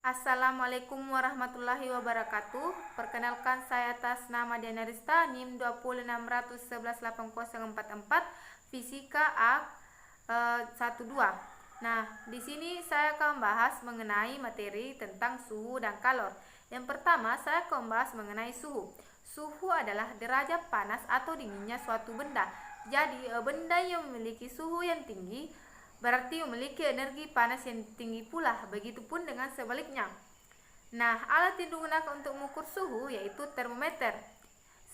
Assalamualaikum warahmatullahi wabarakatuh. Perkenalkan, saya atas nama Diana Rista, NIM 206118044, Fisika A 12. Nah, di sini saya akan membahas mengenai materi tentang suhu dan kalor. Yang pertama, saya akan membahas mengenai suhu. Suhu adalah derajat panas atau dinginnya suatu benda. Jadi, benda yang memiliki suhu yang tinggi berarti memiliki energi panas yang tinggi pula. Begitupun dengan sebaliknya. Nah, alat yang digunakan untuk mengukur suhu yaitu termometer.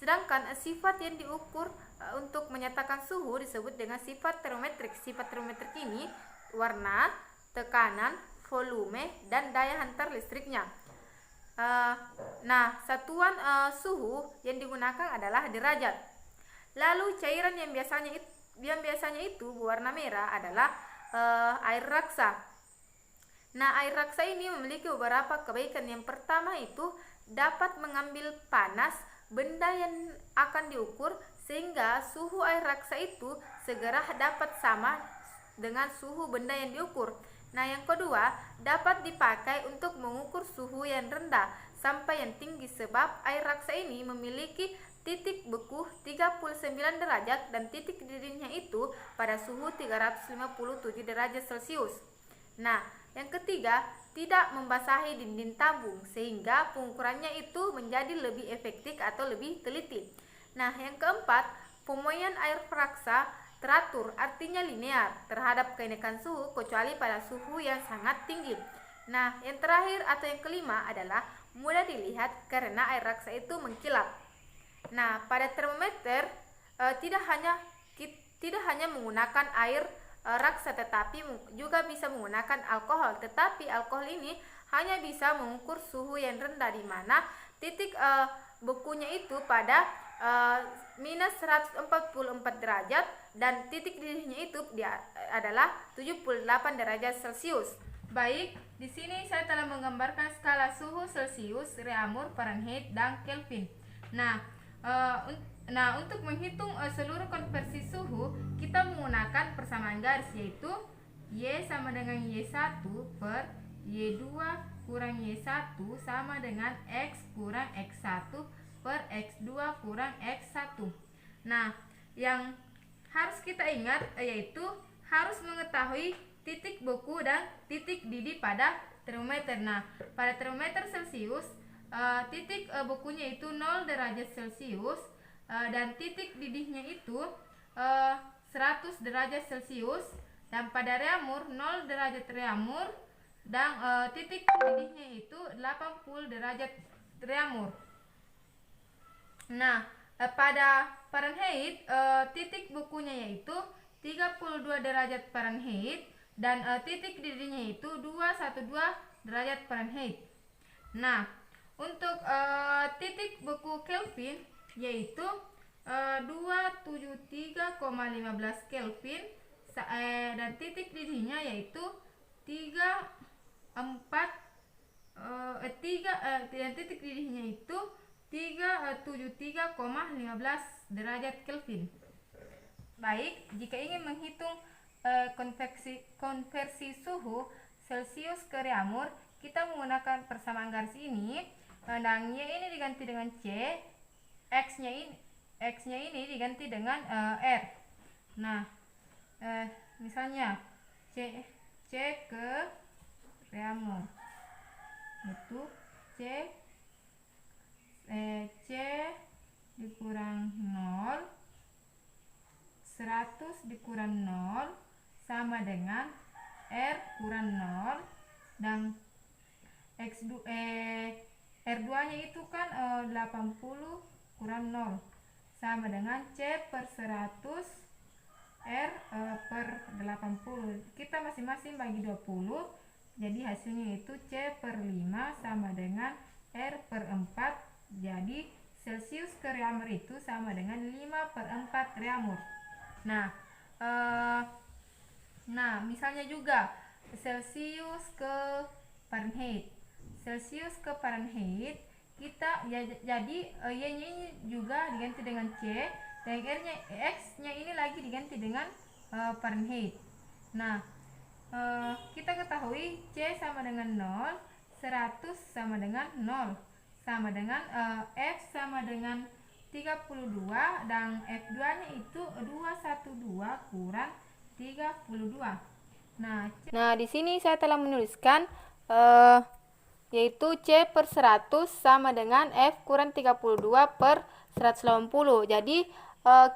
Sedangkan sifat yang diukur untuk menyatakan suhu disebut dengan sifat termometrik. Sifat termometrik ini warna, tekanan, volume, dan daya hantar listriknya. Nah, satuan suhu yang digunakan adalah derajat. Lalu cairan yang biasanya itu berwarna merah adalah air raksa. Nah, air raksa ini memiliki beberapa kebaikan. Yang pertama itu dapat mengambil panas benda yang akan diukur sehingga suhu air raksa itu segera dapat sama dengan suhu benda yang diukur. Nah, yang kedua dapat dipakai untuk mengukur suhu yang rendah sampai yang tinggi sebab air raksa ini memiliki titik beku 39 derajat dan titik didihnya itu pada suhu 357 derajat Celcius. Nah, yang ketiga, tidak membasahi dinding tabung sehingga pengukurannya itu menjadi lebih efektif atau lebih teliti. Nah, yang keempat, pemuaian air raksa teratur, artinya linear terhadap kenaikan suhu kecuali pada suhu yang sangat tinggi. Nah, yang terakhir atau yang kelima adalah mudah dilihat karena air raksa itu mengkilap. Nah, pada termometer tidak hanya menggunakan air raksa tetapi juga bisa menggunakan alkohol. Tetapi alkohol ini hanya bisa mengukur suhu yang rendah di mana titik bekunya itu pada minus 144 derajat dan titik didihnya itu adalah 78 derajat Celcius. Baik, di sini saya telah menggambarkan skala suhu Celcius, Reaumur, Fahrenheit, dan Kelvin. Nah, untuk menghitung seluruh konversi suhu, kita menggunakan persamaan garis, yaitu Y sama dengan Y1 per Y2 kurang Y1 sama dengan X kurang X1 per X2 kurang X1. Nah, yang harus kita ingat yaitu harus mengetahui titik beku dan titik didih pada termometer. Nah, pada termometer Celcius, titik bekunya itu 0 derajat Celcius dan titik didihnya itu 100 derajat Celcius, dan pada Reaumur 0 derajat Reaumur dan titik didihnya itu 80 derajat Reaumur. Nah, pada Fahrenheit titik bekunya yaitu 32 derajat Fahrenheit dan titik didihnya itu 212 derajat Fahrenheit. Nah, untuk titik beku Kelvin yaitu 273,15 Kelvin dan titik didihnya yaitu 373,15 derajat Kelvin. Baik, jika ingin menghitung konversi suhu Celcius ke Reaumur, kita menggunakan persamaan garis ini, dan Y ini diganti dengan C, X-nya ini diganti dengan R. Nah, misalnya C ke Reaumur itu C dikurang 0, 100 dikurang 0 sama dengan R kurang 0, dan R2 nya itu kan 80 kurang 0 sama dengan C per 100 R per 80. Kita masing-masing bagi 20, jadi hasilnya itu C per 5 sama dengan R per 4. Jadi Celcius ke Reaumur itu sama dengan 5 per 4 Reaumur. Nah, misalnya juga Celcius ke Fahrenheit. Celcius ke Fahrenheit kita jadi Y-nya ini juga diganti dengan C dan X-nya ini lagi diganti dengan Fahrenheit. Nah, kita ketahui C sama dengan 0 100 sama dengan 0, sama dengan F sama dengan 32 dan F2 nya itu 212 kurang 32. Nah, di sini saya telah menuliskan yaitu C per 100 sama dengan F kurang 32 per 180. Jadi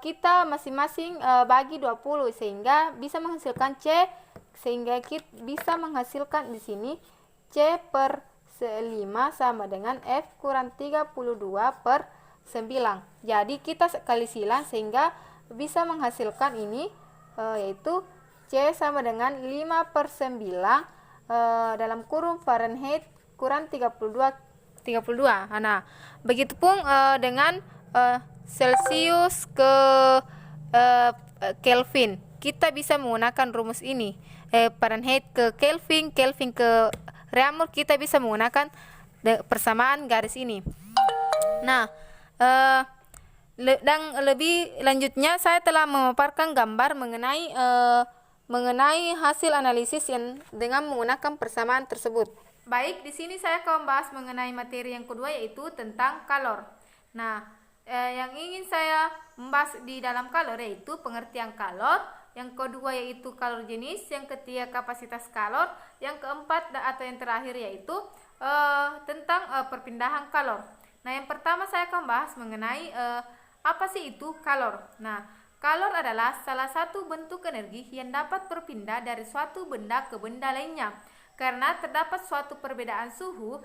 kita masing-masing bagi 20 sehingga bisa menghasilkan C, sehingga kita bisa menghasilkan di sini C per 5 sama dengan F kurang 32 per 9. Jadi kita kali silang sehingga bisa menghasilkan ini yaitu C sama dengan 5 per 9 dalam kurung Fahrenheit kurang 32. Nah, begitupun dengan Celsius ke Kelvin. Kita bisa menggunakan rumus ini. Fahrenheit ke Kelvin, Kelvin ke Reaumur, kita bisa menggunakan persamaan garis ini. Nah, dan lebih lanjutnya saya telah memaparkan gambar mengenai hasil analisis yang dengan menggunakan persamaan tersebut. Baik, di sini saya akan membahas mengenai materi yang kedua yaitu tentang kalor. Nah, yang ingin saya membahas di dalam kalor yaitu pengertian kalor, yang kedua yaitu kalor jenis, yang ketiga kapasitas kalor, yang keempat atau yang terakhir yaitu tentang perpindahan kalor. Nah, yang pertama saya akan bahas mengenai apa sih itu kalor. Nah, kalor adalah salah satu bentuk energi yang dapat berpindah dari suatu benda ke benda lainnya. Karena terdapat suatu perbedaan suhu.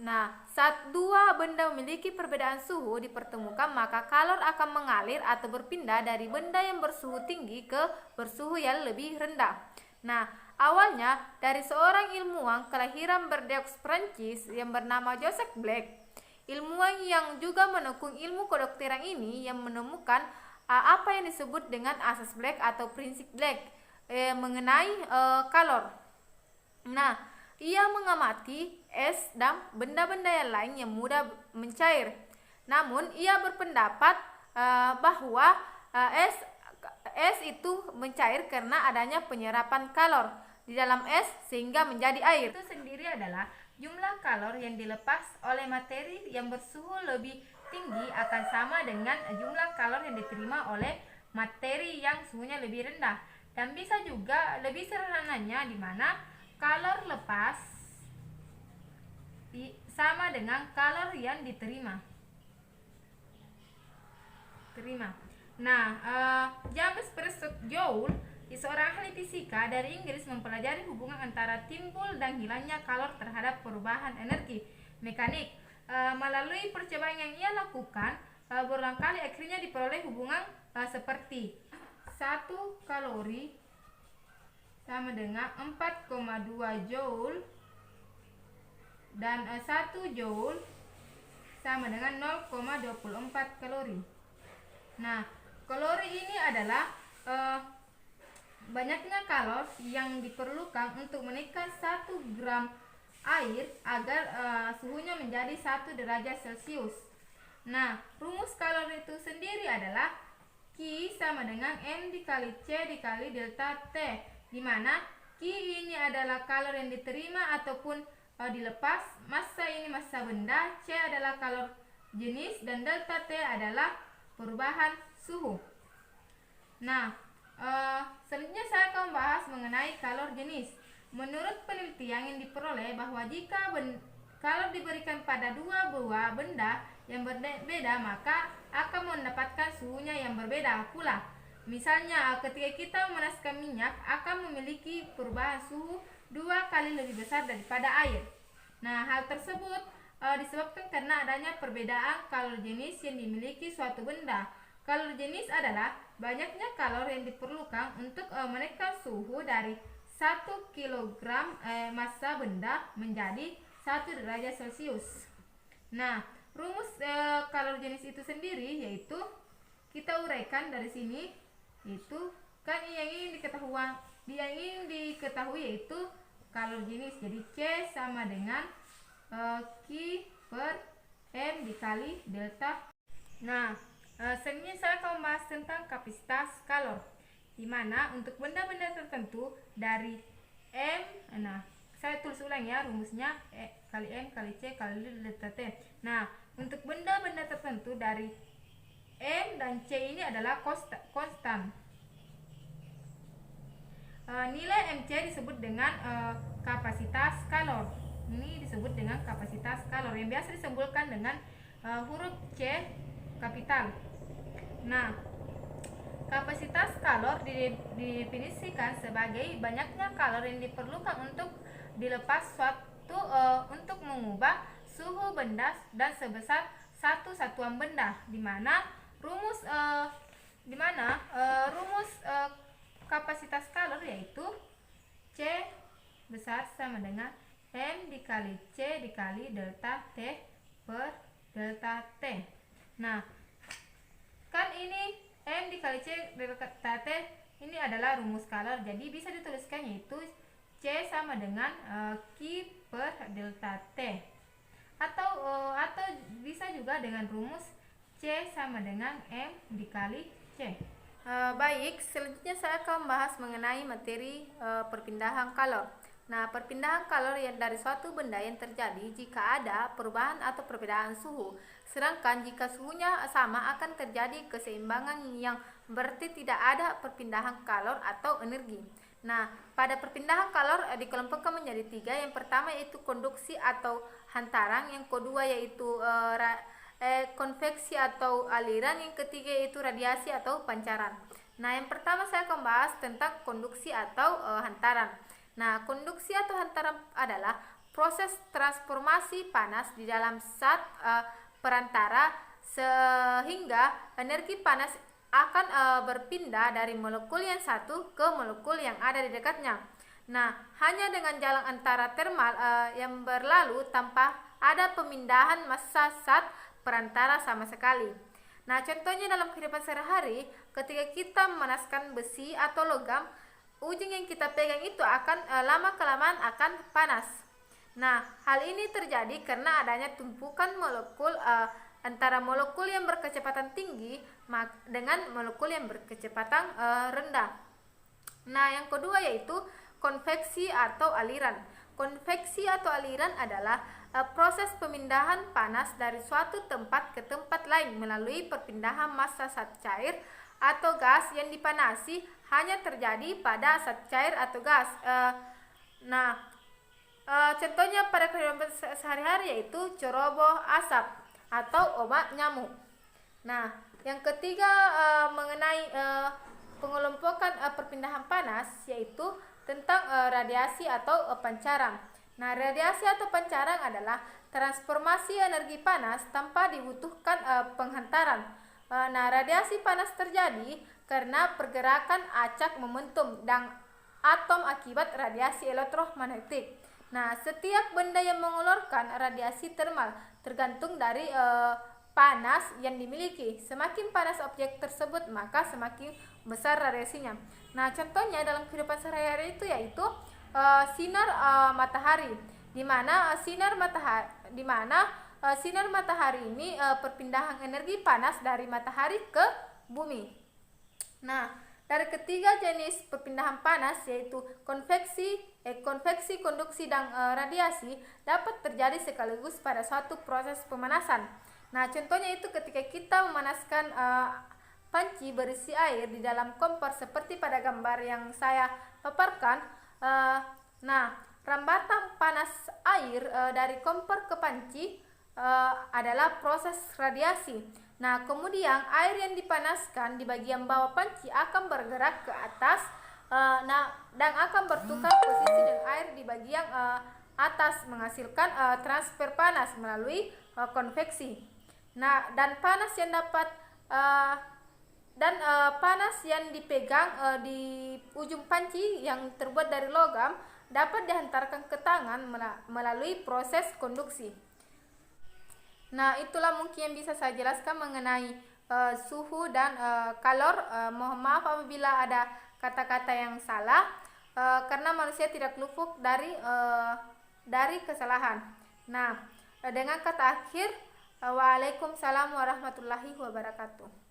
Nah, saat dua benda memiliki perbedaan suhu dipertemukan, maka kalor akan mengalir atau berpindah dari benda yang bersuhu tinggi ke bersuhu yang lebih rendah. Nah, awalnya dari seorang ilmuwan kelahiran Bordeaux, Prancis yang bernama Joseph Black. Ilmuwan yang juga menekung ilmu kedokteran ini yang menemukan apa yang disebut dengan asas Black atau prinsip Black mengenai kalor. Nah, ia mengamati es dan benda-benda yang lain yang mudah mencair. Namun, ia berpendapat bahwa es itu mencair karena adanya penyerapan kalor di dalam es sehingga menjadi air. Itu sendiri adalah jumlah kalor yang dilepas oleh materi yang bersuhu lebih tinggi akan sama dengan jumlah kalor yang diterima oleh materi yang suhunya lebih rendah. Dan bisa juga lebih sederhananya di mana kalor lepas sama dengan kalor yang diterima. Nah, James Prescott Joule, seorang ahli fisika dari Inggris, mempelajari hubungan antara timbul dan hilangnya kalor terhadap perubahan energi mekanik. Melalui percobaan yang ia lakukan berulang kali, akhirnya diperoleh hubungan seperti 1 kalori sama dengan 4,2 joule dan 1 joule sama dengan 0,24 kalori. Nah, kalori ini adalah banyaknya kalor yang diperlukan untuk menaikkan 1 gram air agar suhunya menjadi 1 derajat Celcius. Nah, rumus kalor itu sendiri adalah Q sama dengan M dikali C dikali delta T, di mana Q ini adalah kalor yang diterima ataupun dilepas, massa ini massa benda, C adalah kalor jenis, dan delta T adalah perubahan suhu. Nah, selanjutnya saya akan membahas mengenai kalor jenis. Menurut penelitian yang diperoleh bahwa jika kalor diberikan pada dua buah benda yang berbeda, maka akan mendapatkan suhunya yang berbeda pula. Misalnya, ketika kita memanaskan minyak akan memiliki perubahan suhu 2 kali lebih besar daripada air. Nah, hal tersebut disebabkan karena adanya perbedaan kalor jenis yang dimiliki suatu benda. Kalor jenis adalah banyaknya kalor yang diperlukan untuk menaikkan suhu dari 1 kg massa benda menjadi 1 derajat Celcius. Nah, rumus kalor jenis itu sendiri yaitu kita uraikan dari sini, yaitu kan yang ingin diketahui yaitu kalor jenis. Jadi C sama dengan Q per M dikali delta. Nah, selanjutnya saya akan membahas tentang kapasitas kalor, di mana untuk benda-benda tertentu dari M, nah saya tulis ulang ya rumusnya, kali M kali C kali delta T. Nah, untuk benda-benda tertentu dari M dan C ini adalah konstan. Nilai MC disebut dengan kapasitas kalor. Ini disebut dengan kapasitas kalor yang biasa disimbolkan dengan huruf C kapital. Nah, kapasitas kalor didefinisikan sebagai banyaknya kalor yang diperlukan untuk dilepas suatu untuk mengubah suhu benda dan sebesar satu satuan benda, di mana rumus kapasitas kalor yaitu C besar sama dengan M dikali C dikali delta T per delta T. Nah, kan ini M dikali C delta T ini adalah rumus kalor, jadi bisa dituliskan yaitu C sama dengan Q per delta T, atau bisa juga dengan rumus C sama dengan M dikali C. Baik, selanjutnya saya akan membahas mengenai materi perpindahan kalor. Nah, perpindahan kalor yang dari suatu benda yang terjadi jika ada perubahan atau perbedaan suhu. Sedangkan jika suhunya sama akan terjadi keseimbangan, yang berarti tidak ada perpindahan kalor atau energi. Nah, pada perpindahan kalor dikelompokkan menjadi 3. Yang pertama yaitu konduksi atau hantaran, yang kedua yaitu konveksi atau aliran, yang ketiga yaitu radiasi atau pancaran. Nah, yang pertama saya akan bahas tentang konduksi atau hantaran. Nah, konduksi atau hantaran adalah proses transformasi panas di dalam zat perantara sehingga energi panas akan berpindah dari molekul yang satu ke molekul yang ada di dekatnya. Nah, hanya dengan jalan antara termal yang berlalu tanpa ada pemindahan massa zat perantara sama sekali. Nah, contohnya dalam kehidupan sehari-hari, ketika kita memanaskan besi atau logam, ujung yang kita pegang itu akan lama-kelamaan akan panas. Nah, hal ini terjadi karena adanya tumpukan molekul antara molekul yang berkecepatan tinggi dengan molekul yang berkecepatan rendah. Nah, yang kedua yaitu konveksi atau aliran. Konveksi atau aliran adalah proses pemindahan panas dari suatu tempat ke tempat lain melalui perpindahan massa zat cair atau gas yang dipanasi hanya terjadi pada zat cair atau gas. Contohnya pada kehidupan sehari-hari yaitu ceroboh asap atau obat nyamuk. Nah, yang ketiga mengenai pengelompokan perpindahan panas yaitu tentang radiasi atau pancaran. Nah, radiasi atau pancaran adalah transformasi energi panas tanpa dibutuhkan penghantaran. Nah, radiasi panas terjadi karena pergerakan acak momentum dan atom akibat radiasi elektromagnetik. Nah, setiap benda yang mengeluarkan radiasi termal tergantung dari panas yang dimiliki. Semakin panas objek tersebut, maka semakin besar radiasinya. Nah, contohnya dalam kehidupan sehari-hari itu yaitu sinar matahari, di mana sinar matahari ini perpindahan energi panas dari matahari ke bumi. Nah, dari ketiga jenis perpindahan panas yaitu konveksi, konduksi, dan radiasi dapat terjadi sekaligus pada suatu proses pemanasan. Nah, contohnya itu ketika kita memanaskan panci berisi air di dalam kompor seperti pada gambar yang saya paparkan. Rambatan panas air dari kompor ke panci adalah proses radiasi. Nah, kemudian air yang dipanaskan di bagian bawah panci akan bergerak ke atas dan akan bertukar posisi dengan air di bagian atas, menghasilkan transfer panas melalui konveksi. Nah, dan panas yang dipegang di ujung panci yang terbuat dari logam dapat dihantarkan ke tangan melalui proses konduksi. Nah, itulah mungkin yang bisa saya jelaskan mengenai suhu dan kalor. Mohon maaf apabila ada kata-kata yang salah, karena manusia tidak luput dari kesalahan. Nah, dengan kata akhir, Waalaikumsalam warahmatullahi wabarakatuh.